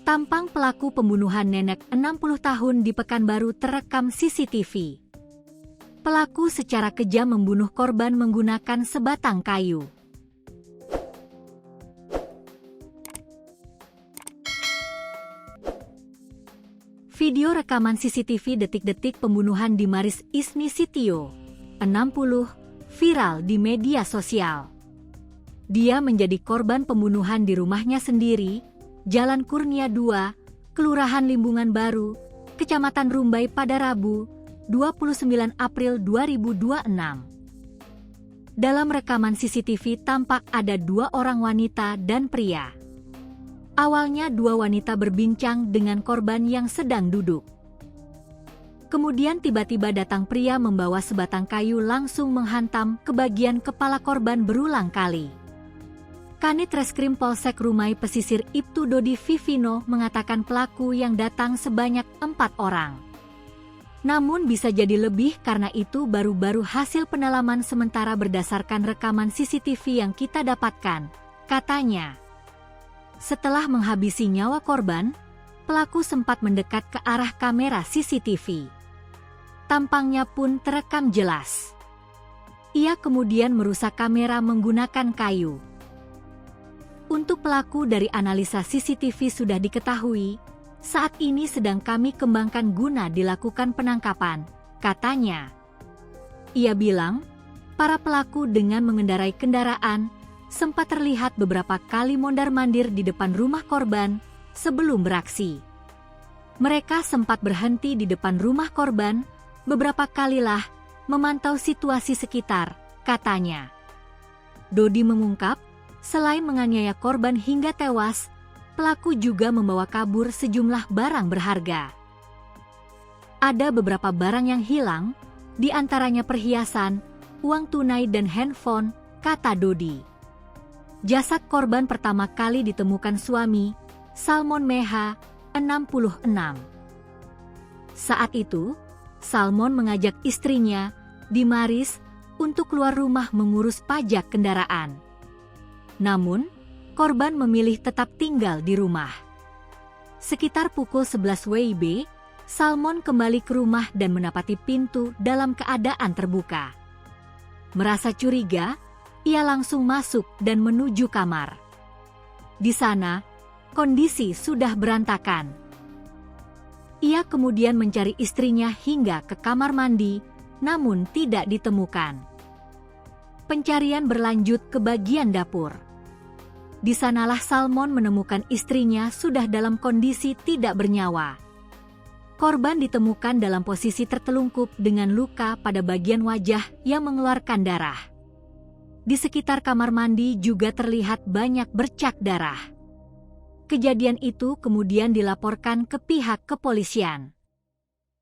Tampang pelaku pembunuhan nenek 60 tahun di Pekanbaru terekam CCTV. Pelaku secara kejam membunuh korban menggunakan sebatang kayu. Video rekaman CCTV detik-detik pembunuhan Dimaris Ismi Sitio, 60, viral di media sosial. Dia menjadi korban pembunuhan di rumahnya sendiri, Jalan Kurnia 2, Kelurahan Limbungan Baru, Kecamatan Rumbai pada Rabu, 29 April 2026. Dalam rekaman CCTV tampak ada 2 orang wanita dan pria. Awalnya 2 wanita berbincang dengan korban yang sedang duduk. Kemudian tiba-tiba datang pria membawa sebatang kayu langsung menghantam ke bagian kepala korban berulang kali. Kanit Reskrim Polsek Rumai Pesisir Ibtu Dodi Vivino mengatakan pelaku yang datang sebanyak 4 orang. Namun bisa jadi lebih karena itu baru-baru hasil pendalaman sementara berdasarkan rekaman CCTV yang kita dapatkan, katanya. Setelah menghabisi nyawa korban, pelaku sempat mendekat ke arah kamera CCTV. Tampangnya pun terekam jelas. Ia kemudian merusak kamera menggunakan kayu. Untuk pelaku dari analisa CCTV sudah diketahui, saat ini sedang kami kembangkan guna dilakukan penangkapan, katanya. Ia bilang, para pelaku dengan mengendarai kendaraan, sempat terlihat beberapa kali mondar-mandir di depan rumah korban sebelum beraksi. Mereka sempat berhenti di depan rumah korban, beberapa kalilah memantau situasi sekitar, katanya. Dodi mengungkap, selain menganiaya korban hingga tewas, pelaku juga membawa kabur sejumlah barang berharga. Ada beberapa barang yang hilang, di antaranya perhiasan, uang tunai dan handphone, kata Dodi. Jasad korban pertama kali ditemukan suami, Salmon Meha, 66. Saat itu, Salmon mengajak istrinya, Dimaris, untuk keluar rumah mengurus pajak kendaraan. Namun, korban memilih tetap tinggal di rumah. Sekitar pukul 11 WIB, Salmon kembali ke rumah dan mendapati pintu dalam keadaan terbuka. Merasa curiga, ia langsung masuk dan menuju kamar. Di sana, kondisi sudah berantakan. Ia kemudian mencari istrinya hingga ke kamar mandi, namun tidak ditemukan. Pencarian berlanjut ke bagian dapur. Di sanalah Salmon menemukan istrinya sudah dalam kondisi tidak bernyawa. Korban ditemukan dalam posisi tertelungkup dengan luka pada bagian wajah yang mengeluarkan darah. Di sekitar kamar mandi juga terlihat banyak bercak darah. Kejadian itu kemudian dilaporkan ke pihak kepolisian.